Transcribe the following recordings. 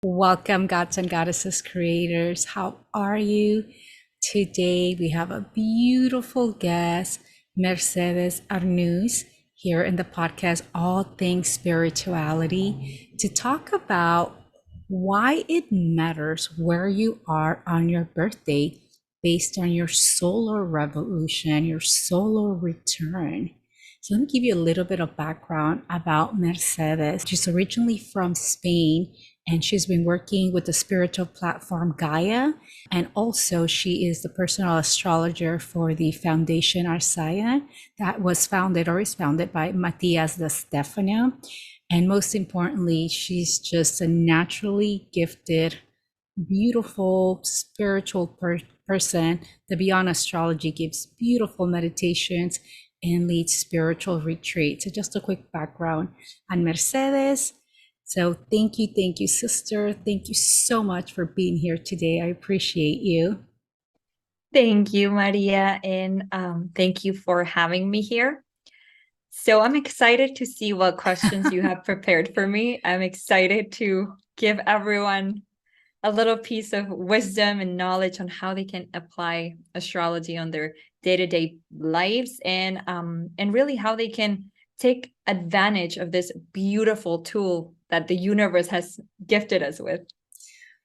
Welcome, gods and goddesses creators. How are you? Today we have a beautiful guest, Mercedes Arnus, here in the podcast, All Things Spirituality, to talk about why it matters where you are on your birthday based on your solar revolution, your solar return. So let me give you a little bit of background about Mercedes. She's originally from Spain and she's been working with the spiritual platform GAIA. And also, she is the personal astrologer for the foundation Arsayan that was founded or is founded by Matias de Estefano. And most importantly, she's just a naturally gifted, beautiful, spiritual person. The Beyond Astrology gives beautiful meditations and leads spiritual retreats. So, just a quick background on Mercedes. So thank you, sister. Thank you so much for being here today. I appreciate you. Thank you, Maria, and thank you for having me here. So I'm excited to see what questions you have prepared for me. I'm excited to give everyone a little piece of wisdom and knowledge on how they can apply astrology on their day-to-day lives and really how they can take advantage of this beautiful tool that the universe has gifted us with.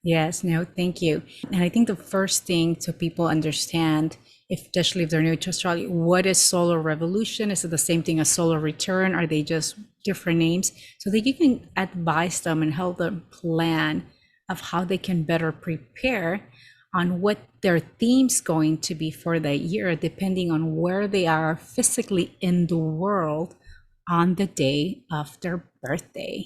Yes, no, thank you. And I think the first thing to people understand, especially if they're new to astrology, what is solar revolution? Is it the same thing as solar return? Are they just different names? So that you can advise them and help them plan of how they can better prepare on what their theme's going to be for that year, depending on where they are physically in the world on the day of their birthday.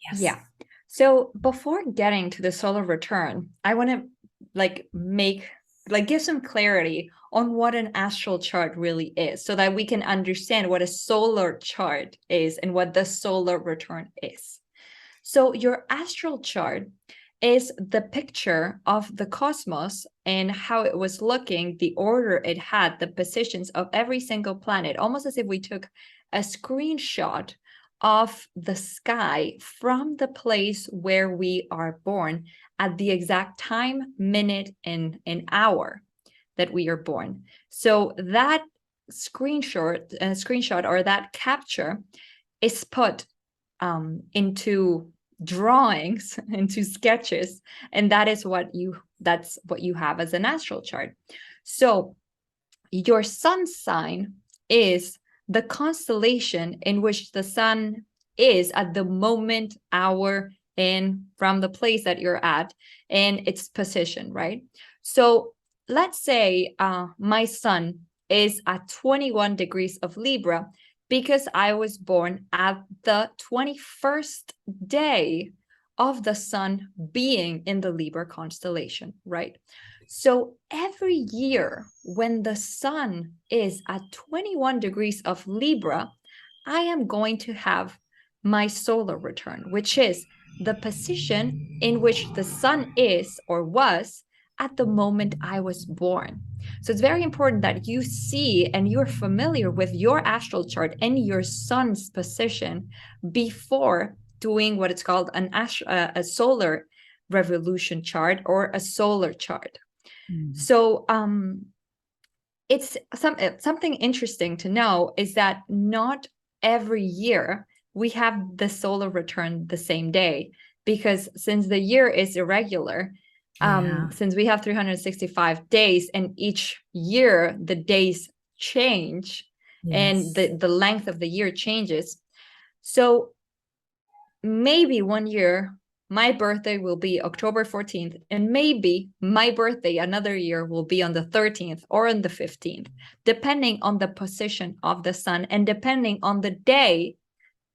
Yes. Yeah. So before getting to the solar return, I want to give some clarity on what an astral chart really is so that we can understand what a solar chart is and what the solar return is. So your astral chart is the picture of the cosmos and how it was looking, the order it had, the positions of every single planet, almost as if we took a screenshot of the sky from the place where we are born at the exact time, minute, and an hour that we are born. So that screenshot or that capture is put into drawings, into sketches, and that's what you have as an astral chart. So your sun sign is the constellation in which the sun is at the moment, hour, and from the place that you're at and its position, right? So let's say my sun is at 21 degrees of Libra because I was born at the 21st day of the sun being in the Libra constellation, right? So every year when the sun is at 21 degrees of Libra, I am going to have my solar return, which is the position in which the sun is or was at the moment I was born. So it's very important that you see and you're familiar with your astral chart and your sun's position before doing what it's called a solar revolution chart or a solar chart. So it's something interesting to know is that not every year we have the solar return the same day, because since the year is irregular, since we have 365 days and each year the days change, and the length of the year changes. So maybe one year my birthday will be October 14th, and maybe my birthday another year will be on the 13th or on the 15th, depending on the position of the sun and depending on the day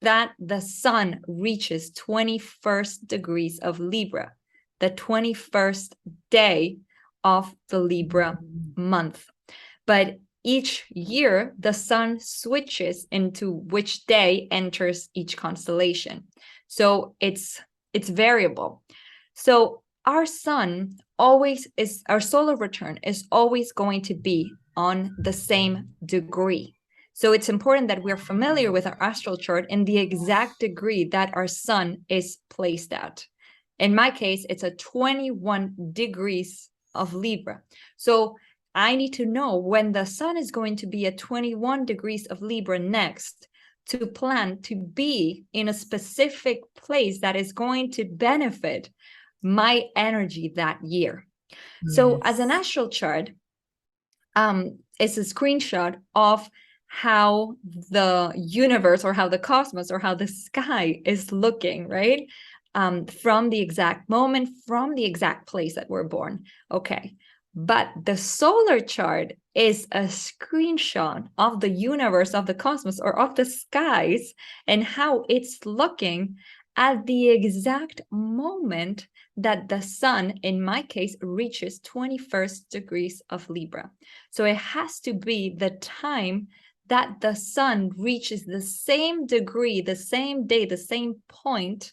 that the sun reaches 21st degrees of Libra, the 21st day of the Libra month. But each year, the sun switches into which day enters each constellation. So it's variable. So our sun always is, our solar return is always going to be on the same degree. So it's important that we're familiar with our astral chart and the exact degree that our sun is placed at. In my case, it's a 21 degrees of Libra. So I need to know when the sun is going to be at 21 degrees of Libra next to plan to be in a specific place that is going to benefit my energy that year. So as an astral chart, it's a screenshot of how the universe or how the cosmos or how the sky is looking, right? From the exact moment, from the exact place that we're born. Okay. But the solar chart is a screenshot of the universe, of the cosmos, or of the skies and how it's looking at the exact moment that the sun, in my case, reaches 21st degrees of Libra. So it has to be the time that the sun reaches the same degree, the same day, the same point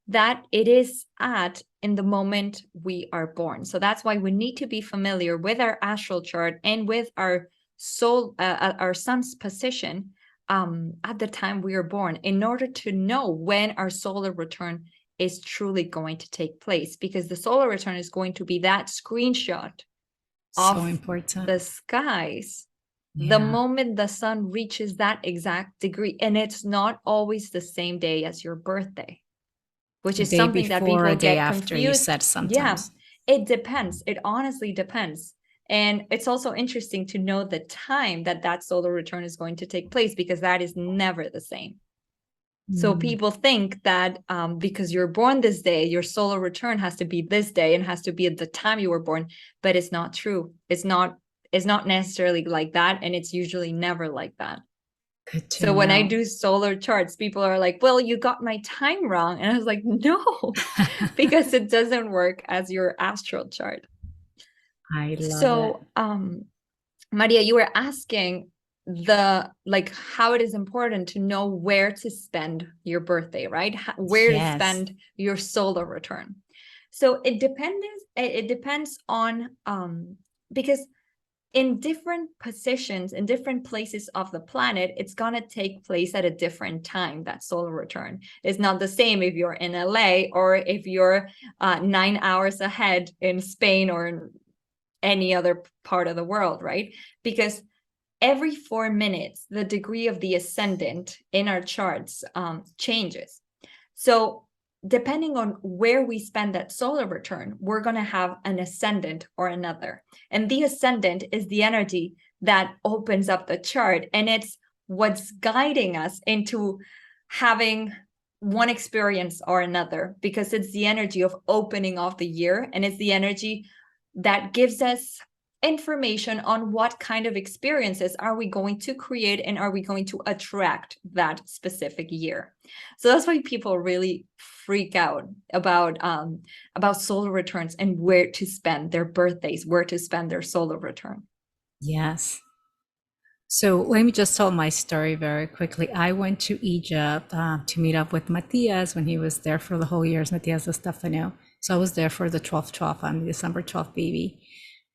that it is at in the moment we are born. So that's why we need to be familiar with our astral chart and with our soul, our sun's position at the time we are born, in order to know when our solar return is truly going to take place, because the solar return is going to be that screenshot of important. the skies the moment the sun reaches that exact degree. And it's not always the same day as your birthday, which is something that people get confused. You said sometimes. Yeah, it depends. It honestly depends. And it's also interesting to know the time that that solar return is going to take place, because that is never the same. So people think that because you're born this day, your solar return has to be this day and has to be at the time you were born, but it's not true. It's not necessarily like that, and it's usually never like that. So when I do solar charts, people are like, well, you got my time wrong. And I was like, no, because it doesn't work as your astral chart. I love it. Maria, you were asking how it is important to know where to spend your birthday, right? Where to spend your solar return. So it depends on because in different positions, in different places of the planet, it's going to take place at a different time. That solar return is not the same if you're in LA or if you're 9 hours ahead in Spain or in any other part of the world, right? Because every 4 minutes, the degree of the ascendant in our charts changes. So depending on where we spend that solar return, we're going to have an ascendant or another. And the ascendant is the energy that opens up the chart, and it's what's guiding us into having one experience or another, because it's the energy of opening off the year, and it's the energy that gives us information on what kind of experiences are we going to create and are we going to attract that specific year. So that's why people really freak out about solar returns and where to spend their birthdays, where to spend their solar return. Yes. So let me just tell my story very quickly. I went to Egypt to meet up with Matias when he was there for the whole year, Matias de Estefano. So I was there for the 12/12. I'm the December 12th baby.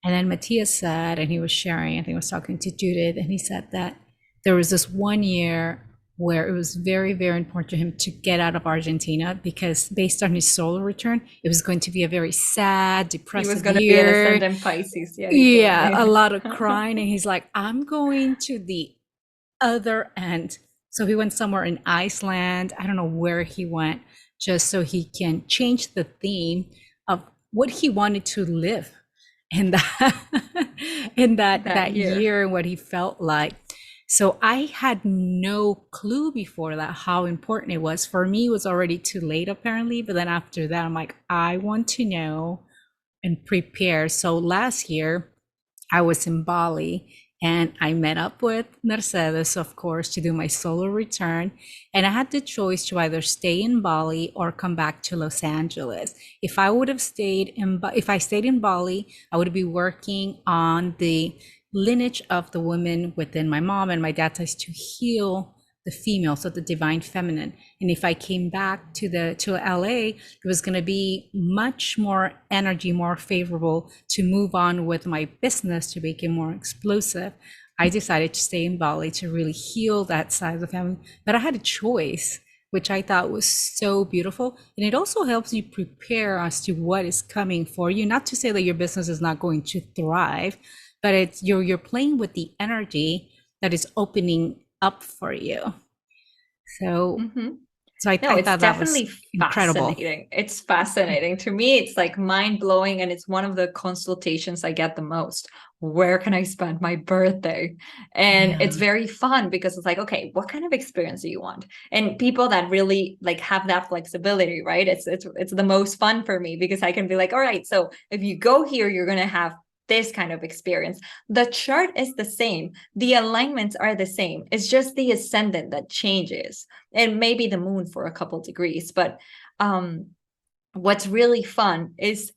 And then Matias said, and he was sharing, I think he was talking to Judith, and he said that there was this one year where it was very, very important to him to get out of Argentina, because based on his solar return, it was going to be a very sad, depressive year. He was going to be an ascendant Pisces. Yeah, a lot of crying. And he's like, I'm going to the other end. So he went somewhere in Iceland. I don't know where he went, just so he can change the theme of what he wanted to live in that year and what he felt like. So I had no clue before that how important it was. For me, it was already too late apparently, but then after that I'm like, I want to know and prepare. So last year I was in Bali and I met up with Mercedes, of course, to do my solar return. And I had the choice to either stay in Bali or come back to Los Angeles. If I stayed in Bali, I would be working on the lineage of the women within my mom and my dad ties to heal the female, so the divine feminine. And if I came back to LA, it was going to be much more energy, more favorable to move on with my business to make it more explosive. I decided to stay in Bali to really heal that side of the family. But I had a choice. which I thought was so beautiful. And it also helps you prepare as to what is coming for you. Not to say that your business is not going to thrive, but it's you're playing with the energy that is opening up for you. So Mm-hmm. so No, I it's thought that was definitely incredible. fascinating. It's fascinating. To me, it's like mind blowing, and it's one of the consultations I get the most. Where can I spend my birthday? And Yeah. it's very fun because it's like, okay, what kind of experience do you want? And people that really like have that flexibility, right? It's the most fun for me because I can be like, all right, so if you go here, you're gonna have this kind of experience. The chart is the same, the alignments are the same. It's just the ascendant that changes, and maybe the moon for a couple degrees. But what's really fun is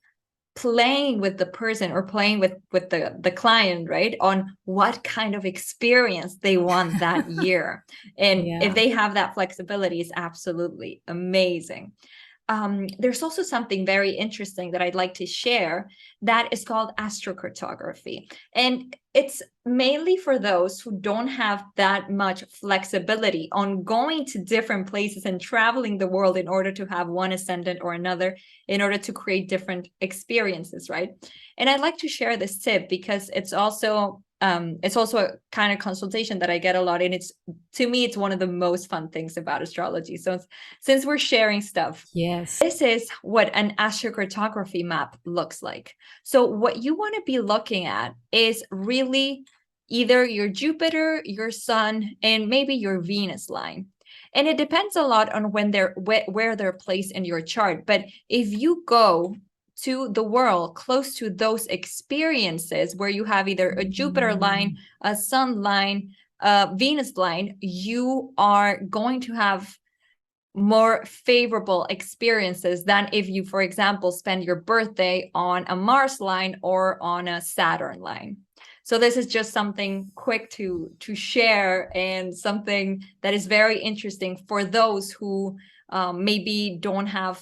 playing with the person or playing with the client, right, on what kind of experience they want that year. And if Yeah. they have that flexibility, it's absolutely amazing. There's also something very interesting that I'd like to share that is called astrocartography. And it's mainly for those who don't have that much flexibility on going to different places and traveling the world in order to have one ascendant or another, in order to create different experiences, right? And I'd like to share this tip because it's also a kind of consultation that I get a lot, and it's, to me, it's one of the most fun things about astrology. So since we're sharing stuff, Yes. this is what an astrocartography map looks like. So what you want to be looking at is really either your Jupiter, your Sun, and maybe your Venus line. And it depends a lot on when they're where they're placed in your chart. But if you go to the world close to those experiences where you have either a Jupiter line, a Sun line, a Venus line, you are going to have more favorable experiences than if you, for example, spend your birthday on a Mars line or on a Saturn line. So this is just something quick to share, and something that is very interesting for those who maybe don't have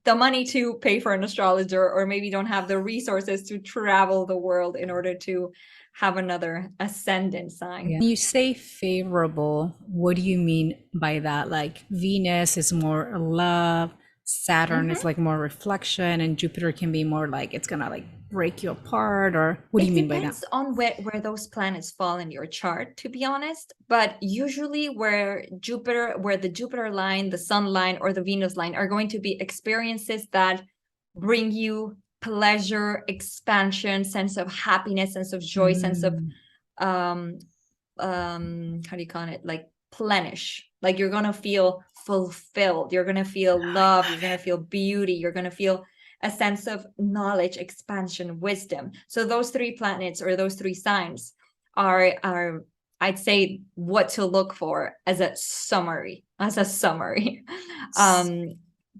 the money to pay for an astrologer, or maybe don't have the resources to travel the world in order to have another ascendant sign. Yeah. When you say favorable, what do you mean by that? Like Venus is more love, Saturn is Mm-hmm. like more reflection, and Jupiter can be more like it's gonna like break you apart, or what do you It mean by that? depends on where those planets fall in your chart, to be honest. But usually where the Jupiter line, the Sun line, or the Venus line are going to be experiences that bring you pleasure, expansion, sense of happiness, sense of joy, sense of Mm, um how do you call it, like plenish. Like you're gonna feel fulfilled, you're gonna feel love, you're gonna feel beauty, you're gonna feel a sense of knowledge, expansion, wisdom. So those three planets, or those three signs, are I'd say what to look for as a summary, um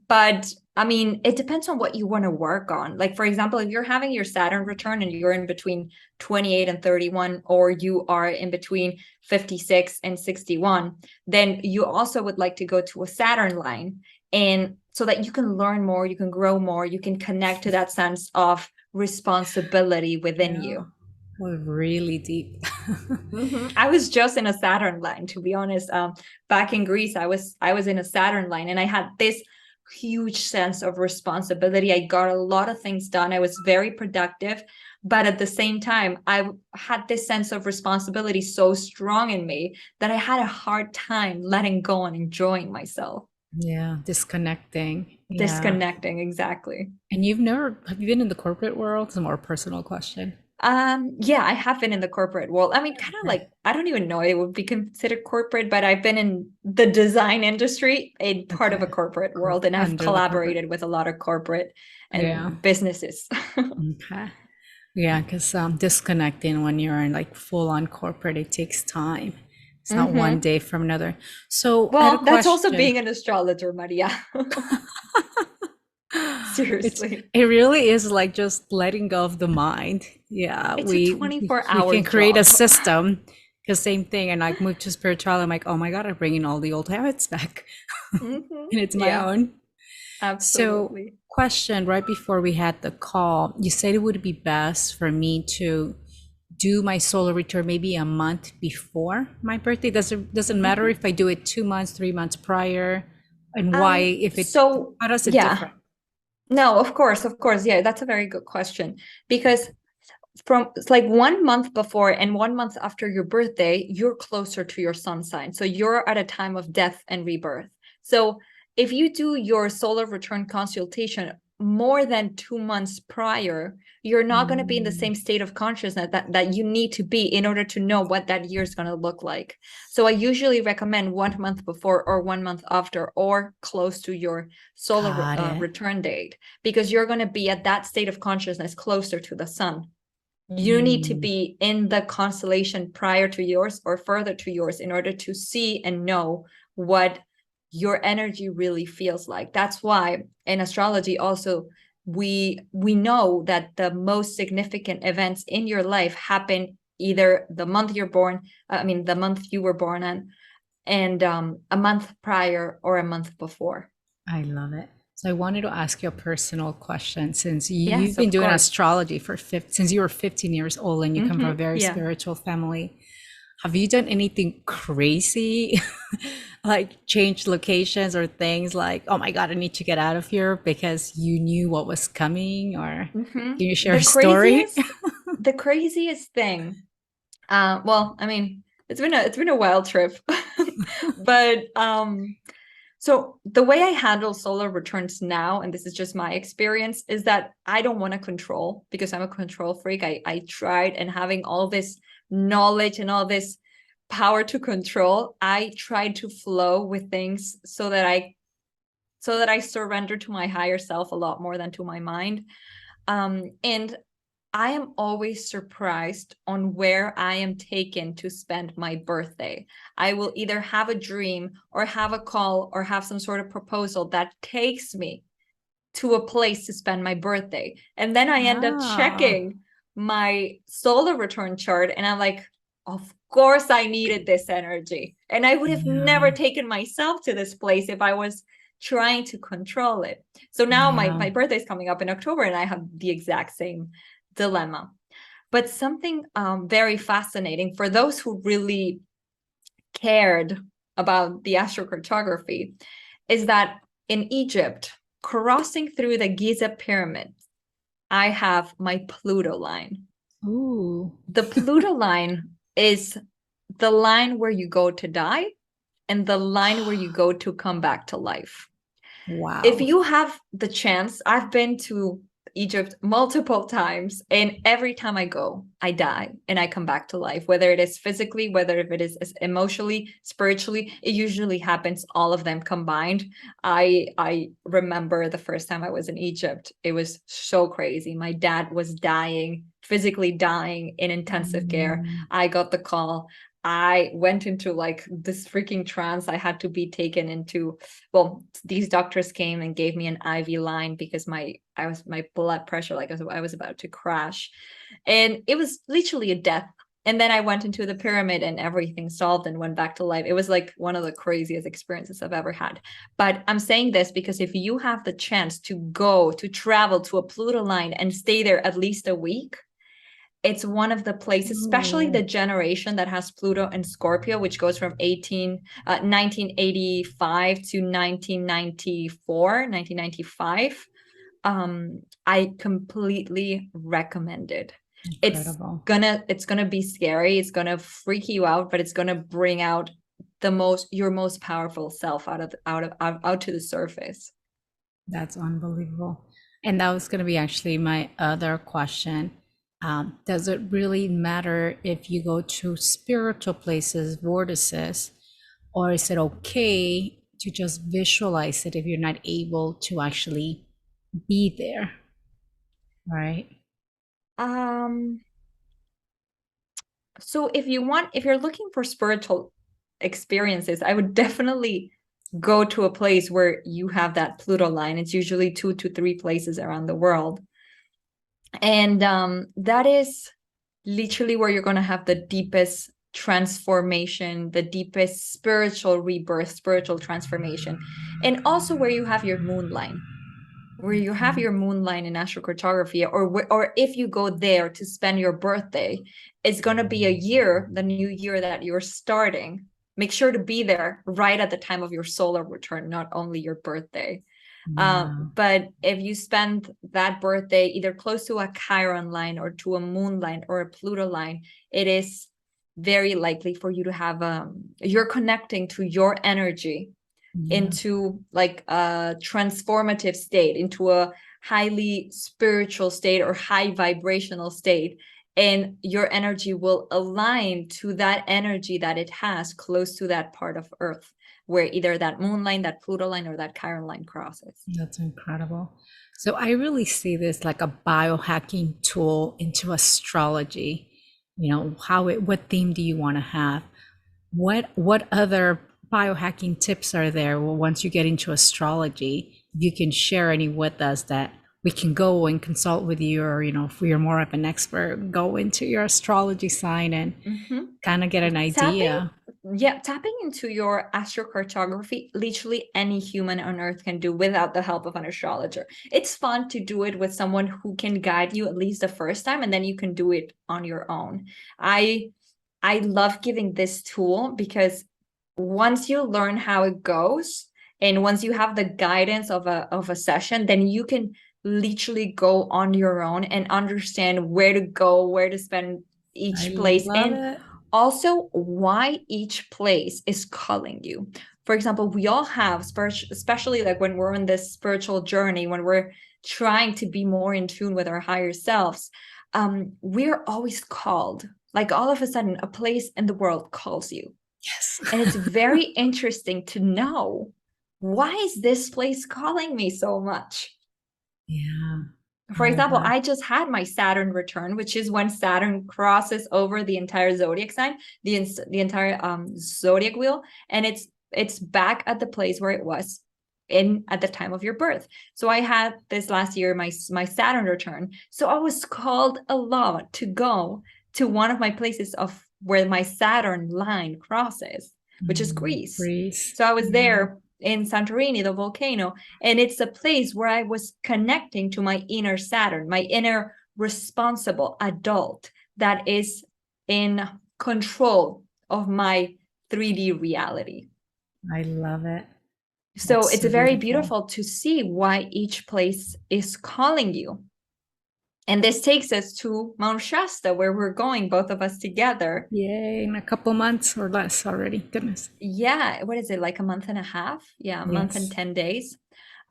but I mean, it depends on what you want to work on. Like, for example, if you're having your Saturn return and you're in between 28 and 31, or you are in between 56 and 61, then you also would like to go to a Saturn line, and so that you can learn more, you can grow more, you can connect to that sense of responsibility within yeah, you. we're really deep. I was just in a Saturn line, to be honest. Back in Greece, I was in a Saturn line, and I had this huge sense of responsibility. I got a lot of things done. I was very productive, but at the same time, I had this sense of responsibility so strong in me that I had a hard time letting go and enjoying myself. Yeah, disconnecting. Yeah. Disconnecting, exactly. And have you been in the corporate world? It's a more personal question. Yeah, I have been in the corporate world. I mean, kind of Okay. like, I don't even know it would be considered corporate, but I've been in the design industry, a part of a Okay. corporate world, and I've Under the corporate. collaborated with a lot of corporate Yeah. and businesses. Okay. Yeah, because disconnecting when you're in like full on corporate, it takes time. It's not one Hmm. day from another. So I had a Well, that's also question. being an astrologer, Maria. It's Seriously. it really is like just letting go of the mind. Yeah, It's a we 24-hour can create a job. system. Because same thing, and like move to spirituality. I'm like, oh my God, I'm bringing all the old habits back, Hmm. and it's my Yeah, own. So, absolutely. question right before we had the call, you said it would be best for me to do my solar return maybe a month before my birthday? Doesn't matter Mhm. if I do it 2 months, 3 months prior, and why? If it So How does it yeah, differ? no, of course, yeah, that's a very good question because from it's like 1 month before and 1 month after your birthday, you're closer to your sun sign. So you're at a time of death and rebirth. So if you do your solar return consultation more than 2 months prior, you're not going to be in the Mm, same state of consciousness that you need to be in order to know what that year is going to look like. So I usually recommend 1 month before or 1 month after or close to your solar got it. return date, because you're going to be at that state of consciousness closer to the sun. You need to Mm, be in the constellation prior to yours or further to yours in order to see and know what your energy really feels like. That's why in astrology also we know that the most significant events in your life happen either the month you're born, the month you were born in, and a month prior or a month before. I love it. So I wanted to ask you a personal question. Since you've Yes, been of doing course. astrology since you were 15 years old and you come from a very Yeah. spiritual family, have you done anything crazy, like changed locations or things like, oh my God, I need to get out of here because you knew what was coming? Or can you share The a story? craziest thing. Well, I mean, it's been a wild trip, but so the way I handle solar returns now, and this is just my experience, is that I don't want to control because I'm a control freak. I tried, and having all this knowledge and all this power to control, I tried to flow with things so that I surrender to my higher self a lot more than to my mind. And I am always surprised on where I am taken to spend my birthday. I will either have a dream or have a call or have some sort of proposal that takes me to a place to spend my birthday. And then I end up Ah, checking my solar return chart and I'm like, of course I needed this energy. And I would have never yeah, taken myself to this place if I was trying to control it. So now yeah. my birthday is coming up in October and I have the exact same dilemma. But something very fascinating for those who really cared about the astrocartography is that in Egypt, crossing through the Giza pyramid, I have my Pluto line. Ooh, The Pluto line is the line where you go to die and the line where you go to come back to life. If wow. you have the chance, I've been to Egypt multiple times, and every time I go, I die and I come back to life, whether it is physically, whether if it is emotionally, spiritually, it usually happens, all of them combined. I remember the first time I was in Egypt, it was so crazy. My dad was dying, physically dying in intensive care. Mm, I got the call. I went into like this freaking trance. I had to be taken into, well, these doctors came and gave me an IV line because my blood pressure, like I was about to crash. And it was literally a death. And then I went into the pyramid and everything solved and went back to life. It was like one of the craziest experiences I've ever had. But I'm saying this because if you have the chance to go to travel to a Pluto line and stay there at least a week, it's one of the places, especially ooh, the generation that has Pluto and Scorpio, which goes from 1985 to 1994, 1995. I completely recommend it. incredible. It's gonna be scary. It's gonna freak you out, but it's gonna bring out your most powerful self out to the surface. That's unbelievable. And that was going to be actually my other question. Does it really matter if you go to spiritual places, vortices, or is it okay to just visualize it if you're not able to actually be there? Right. Um, So if you're looking for spiritual experiences, I would definitely go to a place where you have that Pluto line. It's usually 2 to 3 places around the world. And that is literally where you're going to have the deepest transformation, the deepest spiritual rebirth, spiritual transformation, and also where you have your moon line. where you have your moon line in astrocartography, or if you go there to spend your birthday, it's going to be a year, the new year that you're starting. Make sure to be there right at the time of your solar return, not only your birthday. But if you spend that birthday either close to a Chiron line or to a moon line or a Pluto line, it is very likely for you to have you're connecting to your energy into like a transformative state, into a highly spiritual state or high vibrational state, and your energy will align to that energy that it has close to that part of Earth where either that moon line, that Pluto line, or that Chiron line crosses. That's incredible. So I really see this like a biohacking tool into astrology. You know, what theme do you want to have? What other biohacking tips are there? Well, once you get into astrology, you can share any with us that we can go and consult with you, or, you know, if we are more of an expert, go into your astrology sign and kind of get an idea. Tapping into your astrocartography, literally any human on Earth can do without the help of an astrologer. It's fun to do it with someone who can guide you at least the first time, and then you can do it on your own. I love giving this tool because once you learn how it goes, and once you have the guidance of a session, then you can literally go on your own and understand where to go, where to spend each place, and also why each place is calling you. For example, we all have, especially like when we're on this spiritual journey, when we're trying to be more in tune with our higher selves, we're always called. Like all of a sudden, a place in the world calls you. Yes. And it's very interesting to know, why is this place calling me so much? Yeah. For example, I just had my Saturn return, which is when Saturn crosses over the entire zodiac sign, the entire zodiac wheel, and it's back at the place where it was at the time of your birth. So I had this last year, my Saturn return. So I was called a lot to go to one of my places of where my Saturn line crosses, which is Greece. So I was there in Santorini, the volcano, and it's a place where I was connecting to my inner Saturn, my inner responsible adult that is in control of my 3D reality. I love it. So it's very beautiful to see why each place is calling you. And this takes us to Mount Shasta, where we're going, both of us together. Yay, in a couple months or less already. Goodness. Yeah. What is it, like a month and a half? Yeah, a month and 10 days.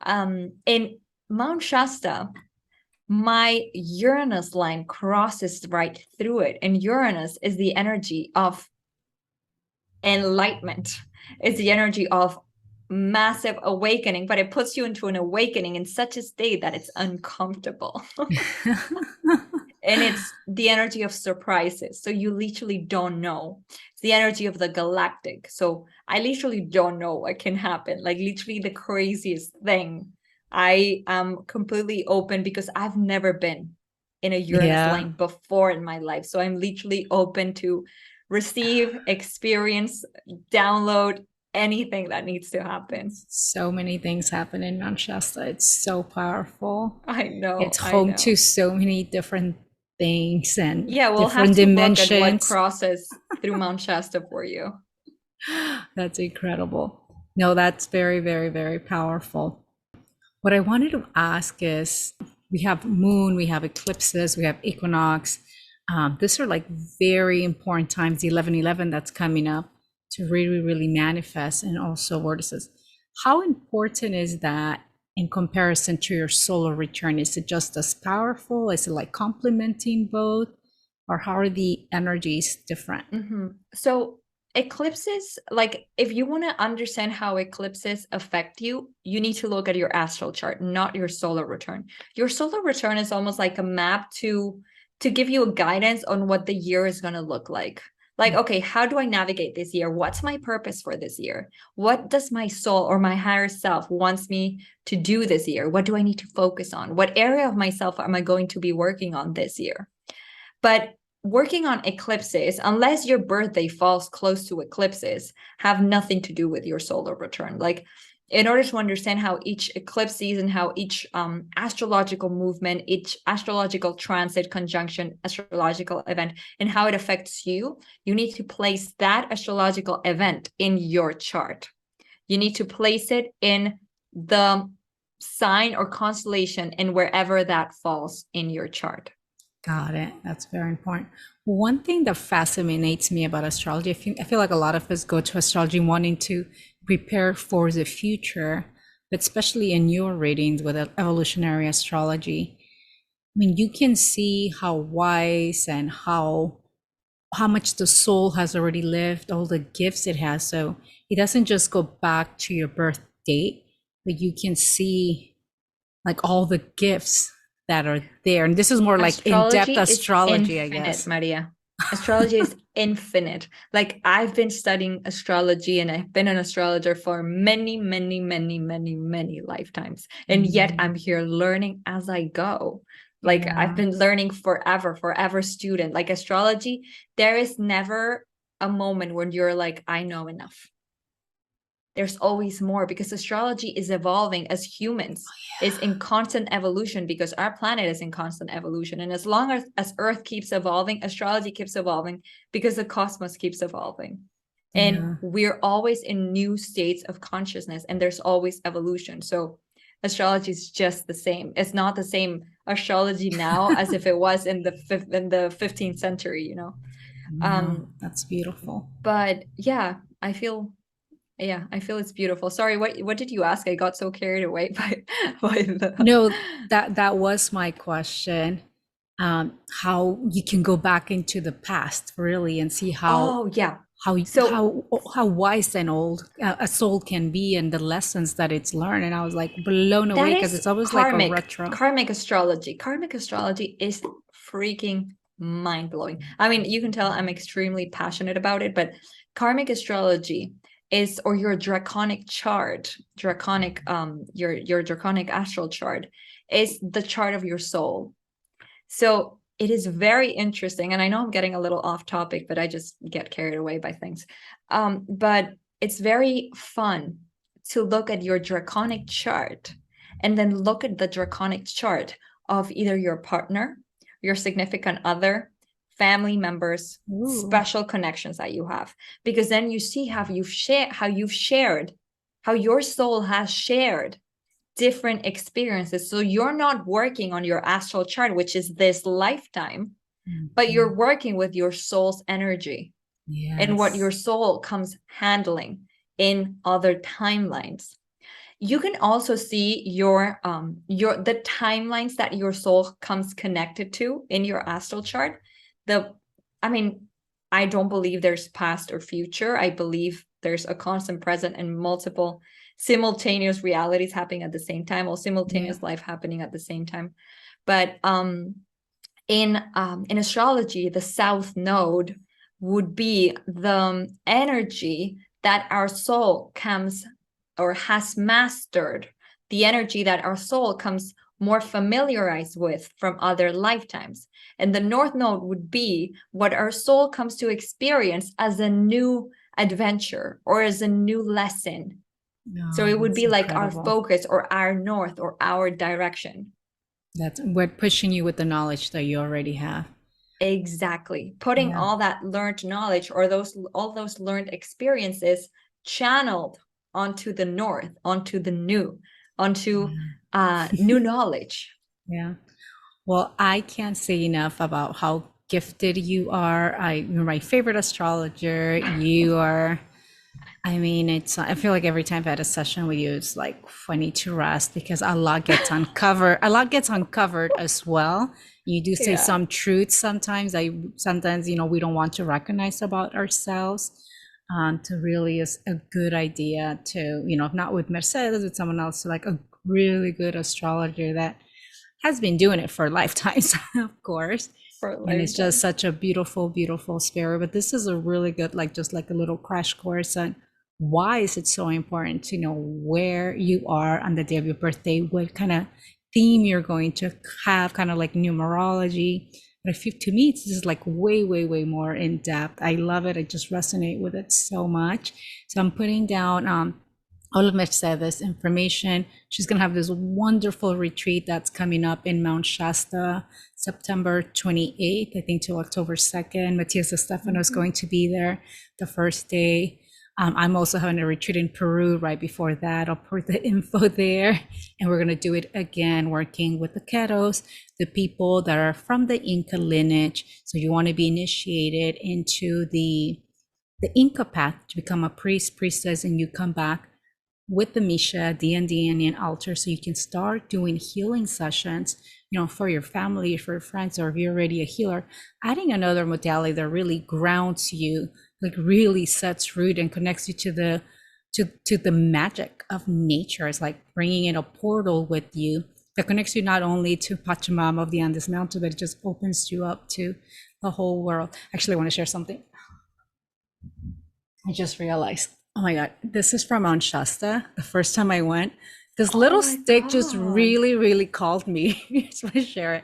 In Mount Shasta, my Uranus line crosses right through it. And Uranus is the energy of enlightenment. It's the energy of massive awakening, but it puts you into an awakening in such a state that it's uncomfortable. And it's the energy of surprises. So you literally don't know. It's the energy of the galactic. So I literally don't know what can happen. Like literally the craziest thing. I am completely open because I've never been in a Uranus line before in my life. So I'm literally open to receive, experience, download anything that needs to happen. So many things happen in Mount Shasta. It's so powerful. I know. It's home to so many different things and we'll different have to dimensions. look at what crosses through Mount Shasta for you. That's incredible. No, that's very, very, very powerful. What I wanted to ask is, we have moon, we have eclipses, we have equinox. These are like very important times, the 11/11 that's coming up, to really, really manifest, and also vortices. How important is that in comparison to your solar return? Is it just as powerful? Is it like complementing both? Or how are the energies different? So eclipses, like if you want to understand how eclipses affect you, you need to look at your astral chart, not your solar return. Your solar return is almost like a map to give you a guidance on what the year is going to look like. Like, okay, how do I navigate this year? What's my purpose for this year? What does my soul or my higher self wants me to do this year? What do I need to focus on? What area of myself am I going to be working on this year? But working on eclipses, unless your birthday falls close to eclipses, have nothing to do with your solar return. Like in order to understand how each eclipse season, how each astrological movement, each astrological transit, conjunction, astrological event, and how it affects you, you need to place that astrological event in your chart. You need to place it in the sign or constellation and wherever that falls in your chart. Got it. That's very important. One thing that fascinates me about astrology, I feel like a lot of us go to astrology wanting to prepare for the future, but especially in your readings with evolutionary astrology, I mean, you can see how wise and how much the soul has already lived, all the gifts it has. So it doesn't just go back to your birth date, but you can see like all the gifts that are there. And this is more like in-depth astrology, infinite, I guess. Maria. Astrology is infinite. Like, I've been studying astrology and I've been an astrologer for many, many, many, many, many lifetimes. And yet I'm here learning as I go. Like, I've been learning forever student. Like, astrology, there is never a moment when you're like, I know enough. There's always more, because astrology is evolving as humans, is in constant evolution, because our planet is in constant evolution. And as long as Earth keeps evolving, astrology keeps evolving, because the cosmos keeps evolving. And we're always in new states of consciousness, and there's always evolution. So astrology is just the same. It's not the same astrology now as if it was in the 15th century, you know. That's beautiful. But yeah, I feel it's beautiful. Sorry, what did you ask? I got so carried away by the No, that was my question. How you can go back into the past really and see how how wise and old a soul can be, and the lessons that it's learned. And I was like blown away, because it's always like a retro. Karmic astrology. Karmic astrology is freaking mind-blowing. I mean, you can tell I'm extremely passionate about it, but karmic astrology is, or your draconic chart, your draconic astral chart, is the chart of your soul. So it is very interesting. And I know I'm getting a little off topic, but I just get carried away by things. But it's very fun to look at your draconic chart and then look at the draconic chart of either your partner, your significant other, family members, special connections that you have, because then you see how your soul has shared different experiences. So you're not working on your astral chart, which is this lifetime, but you're working with your soul's energy and what your soul comes handling in other timelines. You can also see the timelines that your soul comes connected to in your astral chart. I don't believe there's past or future. I believe there's a constant present and multiple simultaneous realities happening at the same time, or simultaneous life happening at the same time. But in astrology, the south node would be the energy that our soul comes or has mastered, the energy that our soul comes more familiarized with from other lifetimes. And the north node would be what our soul comes to experience as a new adventure or as a new lesson. So it would be like our focus or our north or our direction. We're pushing you with the knowledge that you already have. Exactly. Putting all that learned knowledge, or all those learned experiences, channeled onto the north, onto the new, onto new knowledge. Yeah. Well, I can't say enough about how gifted you are. You're my favorite astrologer. You are, I mean, I feel like every time I've had a session with you, it's like, I need to rest, because a lot gets uncovered. A lot gets uncovered as well. You do say some truths sometimes. Sometimes, we don't want to recognize about ourselves. To really is a good idea to, if not with Mercedes, with someone else, like a really good astrologer that has been doing it for lifetimes, of course. And it's just such a beautiful, beautiful spirit. But this is a really good, just like a little crash course on why is it so important to know where you are on the day of your birthday, what kind of theme you're going to have, kind of like numerology. But to me, it's just like way, way, way more in depth. I love it. I just resonate with it so much. So I'm putting down all of Mercedes information. She's going to have this wonderful retreat that's coming up in Mount Shasta, September 28th, I think, till October 2nd. Matias de Estefano is going to be there the first day. I'm also having a retreat in Peru right before that. I'll put the info there. And we're going to do it again, working with the Keros, the people that are from the Inca lineage. So you want to be initiated into the Inca path to become a priest, priestess, and you come back with the Misha, D&D Indian altar, so you can start doing healing sessions, for your family, for your friends, or if you're already a healer, adding another modality that really grounds you, like really sets root and connects you to the magic of nature. It's like bringing in a portal with you that connects you not only to Pachamama of the Andes Mountain, but it just opens you up to the whole world. Actually, I want to share something. I just realized, oh my God, this is from Mount Shasta. The first time I went, this little stick just really, really called me. So I share it.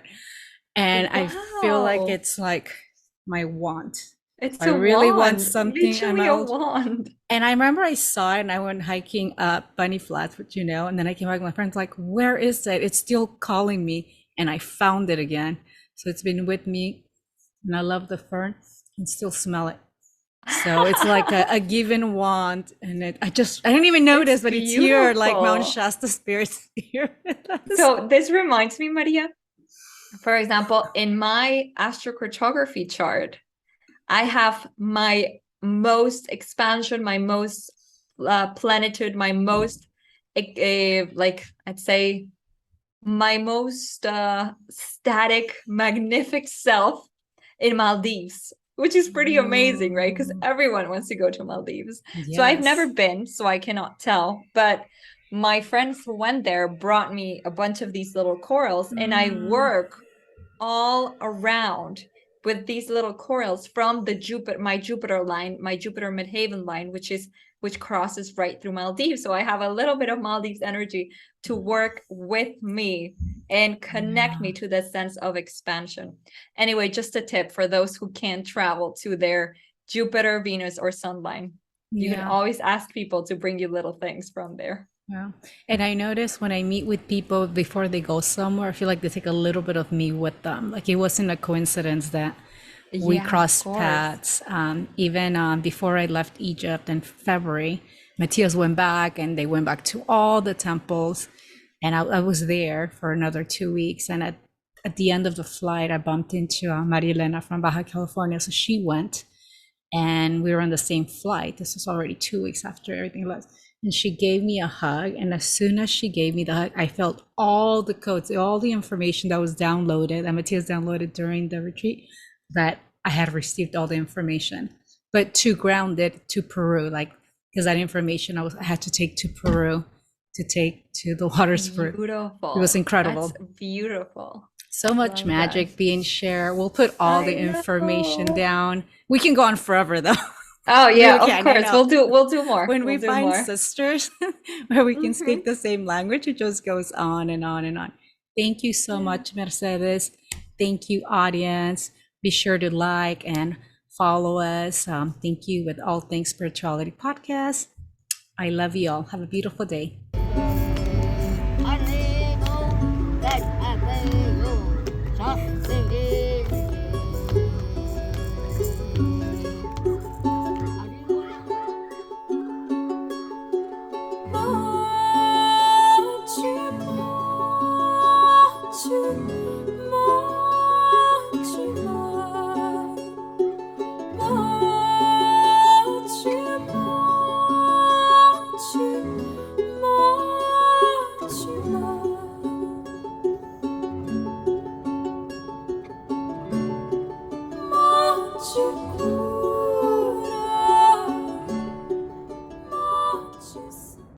And I feel like it's like my want. It's I really want wand. something. Literally a wand. And I remember I saw it and I went hiking up Bunny Flats, which and then I came back, my friend's like, where is it? It's still calling me. And I found it again. So it's been with me. And I love the fern and still smell it. So it's like a given wand, and I didn't even notice, but it's here, like Mount Shasta spirits here. So this reminds me, Maria, for example, in my astrocartography chart, I have my most expansion, my most plenitude, my most, like I'd say, my most static, magnific self in Maldives, which is pretty amazing, right? Because everyone wants to go to Maldives. Yes. So I've never been, so I cannot tell. But my friends who went there brought me a bunch of these little corals, and I work all around with these little corals from the my Jupiter line, my Jupiter midheaven line, which crosses right through Maldives. So I have a little bit of Maldives energy to work with me and connect me to that sense of expansion. Anyway, just a tip for those who can't travel to their Jupiter, Venus, or Sun line. You can always ask people to bring you little things from there. Yeah. And I notice when I meet with people before they go somewhere, I feel like they take a little bit of me with them. Like it wasn't a coincidence that we crossed paths. Even before I left Egypt in February, Matias went back and they went back to all the temples. And I was there for another 2 weeks. And at the end of the flight, I bumped into Maria Elena from Baja California. So she went and we were on the same flight. This was already 2 weeks after everything left. And she gave me a hug. And as soon as she gave me the hug, I felt all the codes, all the information that was downloaded, that Matias downloaded during the retreat, that I had received all the information. But to ground it to Peru, like, because that information I had to take to Peru, to take to the waters. Beautiful. It was incredible. That's beautiful. So much magic being shared. We'll put all the information down. We can go on forever though. Oh yeah, of course. We'll do more. When we find sisters where we can speak the same language, it just goes on and on and on. Thank you so much, Mercedes. Thank you, audience. Be sure to like and follow us. Thank you with All Things Spirituality Podcast. I love you all. Have a beautiful day.